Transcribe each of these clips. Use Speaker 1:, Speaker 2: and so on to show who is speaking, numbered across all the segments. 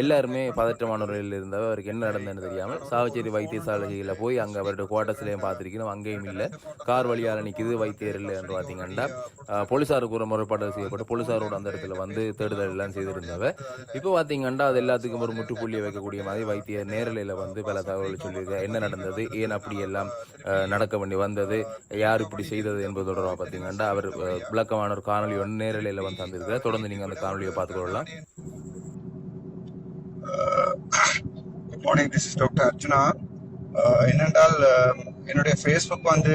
Speaker 1: எல்லாருமே பதற்றமான நிலையில் இருந்தவர். அவருக்கு என்ன நடந்ததுன்னு தெரியாமல் சாவச்சேரி வைத்தியசாலையில போய் அங்க அவருடைய குவார்ட்டர்ஸ்லயும் பார்த்திருக்கிறோம். அங்கேயும் இல்ல. கார் வழியால நிக்குது. வைத்தியர் இல்ல என்று பார்த்தீங்கன்னா, போலீஸாருக்கு ஒரு முறைப்பாடு செய்யப்பட்டு, போலீஸாரோட அந்த இடத்துல வந்து தேடுதல் எல்லாம் செய்திருந்தவ. இப்ப பார்த்தீங்கன்னா, அது எல்லாத்துக்கும் ஒரு முற்றுப்புள்ளிய வைக்கக்கூடிய மாதிரி வைத்தியர் நேரலையில வந்து பல தகவல்கள் சொல்லியிருக்கார். என்ன நடந்தது? ஏன் அப்படி எல்லாம் நடக்க வேண்டி வந்தது? யார் இப்படி செய்தது என்பது தொடர்பா பார்த்தீங்கன்னா, அவர் விளக்கமான ஒரு காணொளி ஒண்ணு நேரலையில வந்து தந்திருக்கிறார். தொடர்ந்து நீங்க அந்த காணொளிய பார்த்துக் கொள்ளலாம்.
Speaker 2: Good morning, this is doctor Arjuna. என்னென்றால் என்னுடைய ஃபேஸ்புக் வந்து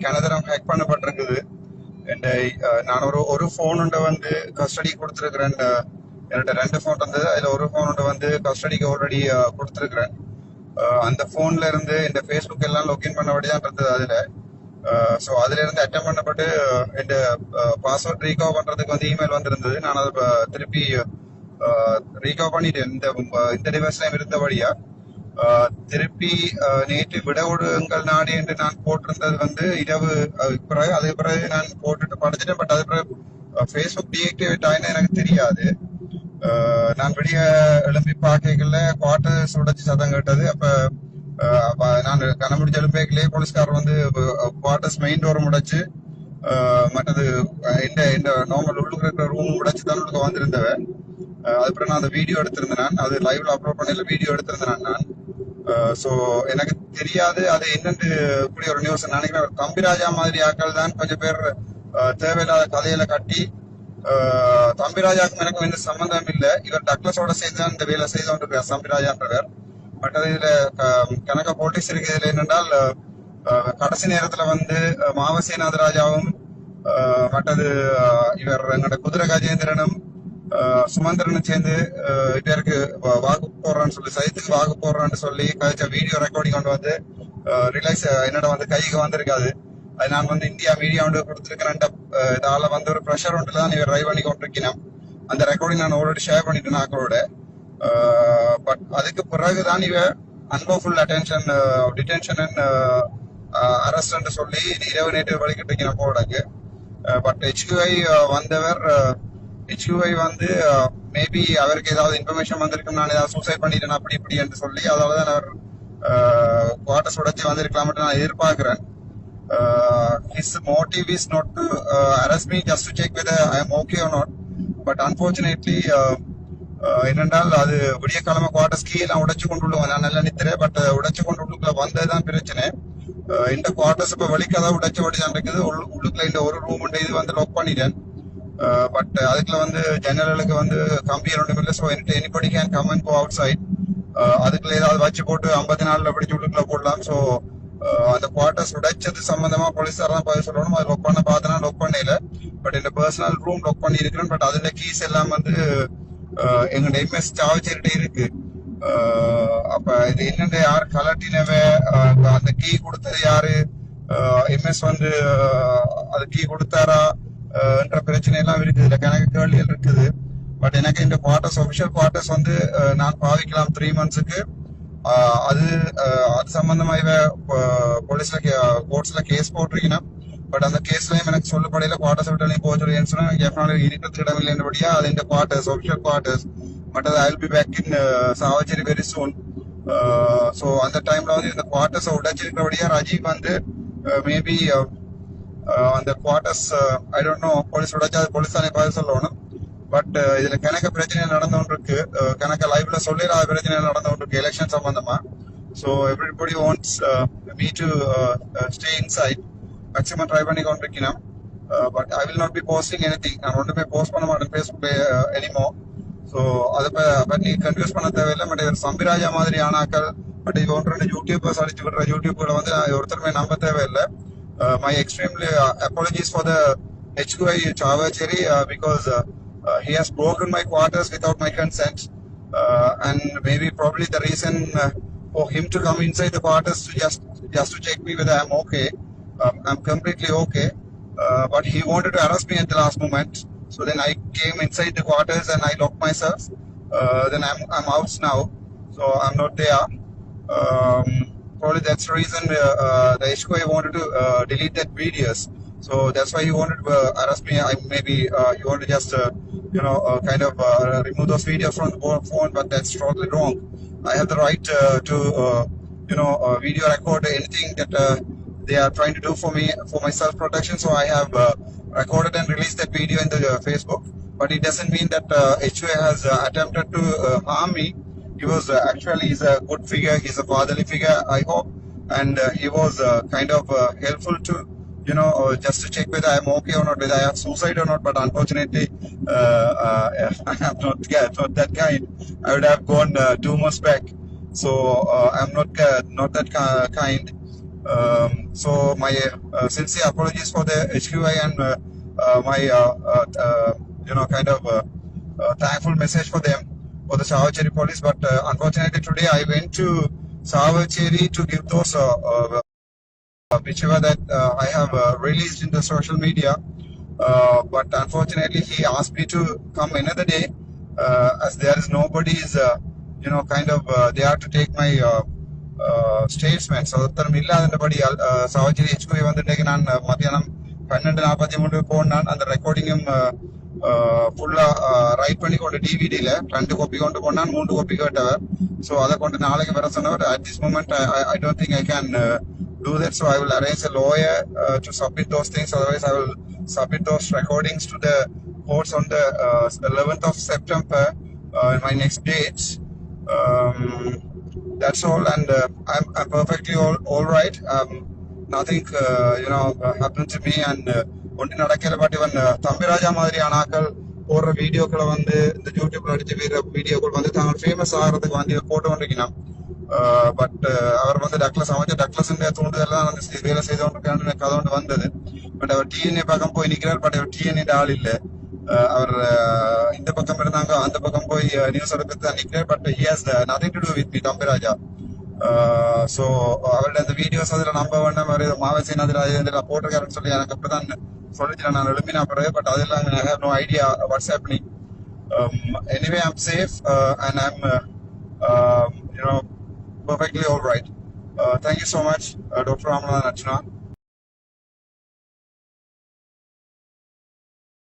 Speaker 2: கனதரம் ஹேக் பண்ணப்பட்டிருக்குது. நான் ஒரு ஃபோன் வந்து கஸ்டடி கொடுத்துருக்கிறேன். என்னோட 2 ஃபோன் இருந்தது. அதில் ஒரு ஃபோன் வந்து கஸ்டடிக்கு ஆல்ரெடி கொடுத்துருக்குறேன். அந்த ஃபோன்ல இருந்து இந்த ஃபேஸ்புக் எல்லாம் லொகின் பண்ணபடி தான் இருந்தது அதில். ஸோ அதுல இருந்து அட்டம் பண்ணப்பட்டு என் பாஸ்வேர்ட் ரீகவர் பண்றதுக்கு வந்து இமெயில் வந்திருந்தது. நான் அதை திருப்பி ரீகவர் பண்ணிட்டேன். இந்த டிவைஸ்ல இருந்தபடியா திருப்பி நேற்று விட விடுங்கள் நாடு என்று நான் போட்டிருந்தது வந்து இரவு பிறகு அதுக்கு பிறகு நான் போட்டுட்டு படிச்சுட்டேன். பட் அது பிறகு ஃபேஸ்புக் டீஆக்டிவேட் ஆயினா எனக்கு தெரியாது. நான் வெளிய எழும்பி பார்க்கல குவார்டர்ஸ் உடைச்சு சத்தம் கேட்டது. அப்ப நான் கண்ணமுடிச்ச எழும்பேக்கிலே போலீஸ்காரர் வந்து குவார்டர்ஸ் மெயின் டோர் முடைச்சு மற்றது இந்த நார்மல் உள்ளுக்கு இருக்கிற ரூம் உடைச்சு தான் உள்ளுக்கு வந்திருந்தவன். அதுக்கப்புறம் நான் அந்த வீடியோ எடுத்திருந்தேன். அது லைவ்ல அப்லோட் பண்ணல வீடியோ எடுத்திருந்தேன் நான். ஸோ எனக்கு தெரியாது அது என்னன்னு கூடிய ஒரு நியூஸ் நினைக்கிறேன். தம்பிராஜா மாதிரி ஆக்கள் தான் கொஞ்சம் பேர் தேவையில்லாத கதையில கட்டி தம்பிராஜாக்கும் எனக்கும் எந்த சம்பந்தம் இல்லை. இவர் டக்ளஸோட சேர்ந்து தான் இந்த வேலை செய்து கொண்டிருக்கிறார் தம்பிராஜான்றவர். பட் அது இதுல கணக்க போலீஸ் இருக்கு. இதுல என்னென்றால் கடைசி நேரத்துல வந்து மாவசேநாதராஜாவும் மற்றது இவர் எங்களோட குதிரை கஜேந்திரனும் சுமந்திரனும் சேர்ந்து பேருக்கு வாக்கு போடுறான்னு சொல்லி சைத்துக்கு வாக்கு போடுறான்னு சொல்லி கழிச்ச வீடியோ ரெக்கார்டிங் கொண்டு வந்து ரிலைஸ் என்னோட வந்து கைக்கு வந்திருக்காது. அது நான் வந்து இந்தியா மீடியா வந்து கொடுத்துருக்கிறேன். இதால வந்து ஒரு ப்ரெஷர் ஒன்று தான் இவர் ட்ரைவ் பண்ணி கொண்டிருக்கிறேன். அந்த ரெக்கார்டிங் நான் ஆல்ரெடி ஷேர் பண்ணிட்டேன் ஆக்களோட. பட் அதுக்கு பிறகுதான் இவ unlawful attention detention and arrest சொல்லி இரவு நேற்று வழிகிட்டு இருக்கேன் போடாக்கு. பட் ஹெச்கியூஐ வந்தவர் ஹெச்கியூஐ வந்து மேபி அவருக்கு ஏதாவது இன்ஃபர்மேஷன் வந்திருக்கும், நான் ஏதாவது சூசைட் பண்ணிட்டேன் அப்படி இப்படி என்று சொல்லி அதாவதுதான் அவர் குவார்டர்ஸ் உடச்சி வந்திருக்கலாம் நான் எதிர்பார்க்கிறேன். His motive is not to arrest me just to check whether I am okay or not. But unfortunately, என்னென்றால் அது விடிய கிழமை குவார்டர்ஸ் கீ எல்லாம் உடைச்சு கொண்டுள்ளுவோம். நான் நல்லா நித்துறேன். பட் உடைச்சு கொண்டுள்ள வந்ததுதான் பிரச்சனை. இந்த குவார்டர்ஸ் இப்ப வலிக்காதான் உடைச்சு ஓடிதான் இருக்குது. உள்ளுக்குள்ள இந்த ஒரு ரூம் இது வந்து லாக் பண்ணிட்டேன். பட் அதுக்குள்ள வந்து ஜன்னல்களுக்கு வந்து கம்பியல் ஒன்றும் இல்லை. So anybody can come and go outside. அதுக்குள்ள ஏதாவது வச்சு போட்டு 54 அப்படி உள்ளுக்குள்ள போடலாம். ஸோ அந்த குவார்டர்ஸ் உடைச்சது சம்பந்தமா போலீஸார் தான் பதில் சொல்லணும். அது லொக் பண்ண பார்த்தனா லொக் பண்ணல. பட் இந்த பர்சனல் ரூம் லொக் பண்ணி இருக்கிறேன். பட் அதுல கீஸ் எல்லாம் வந்து எங்க எம்எஸ் சாவச்சேரிட்ட இருக்கு. அப்ப இது என்னென்ன யார் கலட்டினவ, அந்த கீ கொடுத்தது யாரு, எம்எஸ் வந்து அது கீ கொடுத்தாரா என்ற பிரச்சனை எல்லாம் இருக்குது. இதுல கணக்கு கேள்விகள் இருக்குது. பட் எனக்கு இந்த குவார்டர்ஸ் ஒபிஷியல் குவார்டர்ஸ் வந்து நான் பாவிக்கலாம் 3 monthsக்கு. அது சம்பந்தமா இவ போலீஸ்ல கோர்ட்ஸ்ல கேஸ் போட்டிருக்கீங்கன்னா. பட் அந்த கேஸ்லயும் எனக்கு சொல்லப்படையில குவார்டர்ஸ் விட்டு போக சொல்லி சொன்னா இருக்கிறது இடமில்லை என்றபடியா அது இந்த quarters official quarters. But I will be back in Chavakachcheri very soon. So அந்த டைம்ல வந்து இந்த குவார்டர்ஸ் உடைச்சிருக்கிறபடியா ராஜீவ் வந்து மேபி அந்த quarters I don't know police உடைச்சா போலீஸ் தானே பதில் சொல்லணும். பட் இதுல கணக்க பிரச்சனை நடந்து கொண்டு இருக்கு. கணக்க லைவ்ல சொல்லிடாத பிரச்சனை நடந்து கொண்டு இருக்கு எலெக்ஷன் சம்பந்தமா. So everybody wants me to stay inside. Maximum try பண்ணி கொண்டிருக்கேன். But I will not be posting anything. நான் ஒன்றுமே போஸ்ட் பண்ண மாட்டேன் ஃபேஸ்புக்ல எனிமோ. ஸோ அதை பற்றி கன்ஃபியூஸ் பண்ண தேவையில்லை. பட் இவர் சம்பிராஜா மாதிரி ஆனாக்கள் பட் இது 1-2 யூடியூபர்ஸ் அடிச்சு விடுற யூடியூப்ல வந்து ஒருத்தருமே நம்ப தேவையில்லை. My extremely apologies for the HQI Chavacheri because he has broken my quarters without my consent, and maybe probably the reason for him to come inside the quarters to just to check me whether I'm okay. I'm completely okay, but he wanted to arrest me at the last moment. So then I came inside the quarters and I locked myself. Then I'm out now, so I'm not there. Probably that's the reason the HQI wanted to delete that videos. So that's why he wanted to arrest me. Maybe you want to just kind of remove those videos from the phone, but that's totally wrong. I have the right to, video record anything that they are trying to do for me for my self protection. So I have recorded and released that video in the Facebook. But it doesn't mean that HUA has attempted to harm me. He was actually he's a good figure. He's a fatherly figure, I hope, and he was kind of helpful to just to check whether I'm okay or not, whether I have suicide or not. But unfortunately, I am not that kind. I would have gone 2 months back. So I'm not that kind. So my sincere apologies for the HQI and my kind of thankful message for them, for the Savacheri police. But unfortunately today I went to Savacheri to give those whichever that I have released in the social media. But unfortunately, he asked me to come another day, as there is nobody is, kind of there to take my statements. So the Savacheri HQ வந்துட்டு நான் மத்தியானம் 12:43 போனான் அந்த ரெக்கார்டிங்கும் ஃபுல்லா right பண்ணி கொண்டு டிவிடியில 2 copy கொண்டு போனான் 3 காப்பி கேட்டவர். ஸோ அதை கொண்டு நாளைக்கு வர சொன்னவர். At this moment I don't think I can do that, so I will arrange a lawyer to submit those things. Otherwise I will submit those recordings to the courts on the 11th of September in my next dates. That's all, and I'm perfectly all right. Nothing happened to me, and ஒன்றும் நடக்கல. But இவன் தம்பிராஜா மாதிரியான ஆக்கள் போடுற வீடியோக்களை வந்து இந்த யூடியூப்ல அடிச்சு வீடியோக்கள் வந்து தாங்கள் ஃபேமஸ் ஆகிறதுக்கு வந்து போட்டு கொண்டிருக்கணும். பட் அவர் வந்து டக்ளஸ் அமைச்சர் டக்ளஸ் தூண்டுதெல்லாம் வந்து வேலை செய்து கொண்டிருக்கான்னு எனக்கு அது ஒன்று வந்தது. பட் அவர் டிஎன்ஏ பக்கம் போய் நிற்கிறார். பட் அவர் டிஎன்ஏ ஆள் இல்லை. அவர் இந்த பக்கம் இருந்தாங்க, அந்த பக்கம் போய் நியூஸ் எடுத்து தான் நிற்கிறார். But he has nothing to do with me Thambiraja. So அவருடைய அந்த வீடியோஸ் அதில் நம்ப வேண்டாம், அவர் மாவசேன் அதில் போட்டிருக்காருன்னு சொல்லி எனக்கு அப்படிதான் சொல்லிச்சு. நான் எழுப்பின பிறகு, பட் அதெல்லாம் I have no idea what's happening. Anyway, I'm safe and I'm perfectly all right. Thank you so much, Dr. Ramana Archana.